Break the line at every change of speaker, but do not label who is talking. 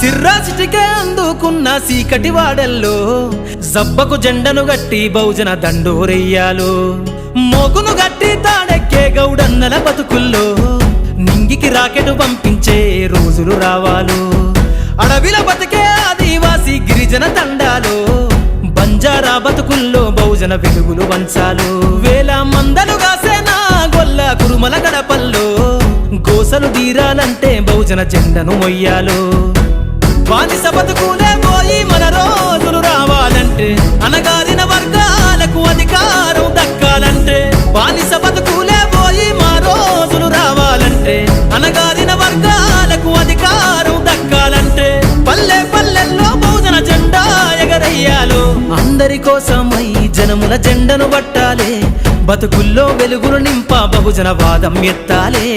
సిర్రాసిటికే అందుకున్న సీకటి వాడల్లో జబ్బకు జెండను గట్టి బహుజన దండోరెయ్యాలో మోగును గట్టి తాడెక్కే గౌడన్నల బతుకుల్లో నింగికి రాకెట్ పంపించే రోజులు రావాలో అడవిల బతికే ఆదివాసి గిరిజన తండాలో బంజారా బతుకుల్లో బహుజన వెలుగులు వంచాలు వేల మందలుగా సేనా గొల్ల కురుమల గడపల్లో గోసలు తీరాలంటే బహుజన జెండను మొయ్యాలో బానిస బతుకులే పోయి మన రోజులు రావాలంటే అనగారిన వర్గాలకు అధికారం దక్కాలంటే బానిస బతుకులే పోయి మా రోజులు రావాలంటే అనగారిన వర్గాలకు అధికారం దక్కాలంటే పల్లె పల్లెల్లో బహుజన జెండా ఎగరయ్యాలో అందరి కోసమై జనముల జెండను పట్టాలే బతుకుల్లో వెలుగులు నింప బహుజన వాదం ఎత్తాలే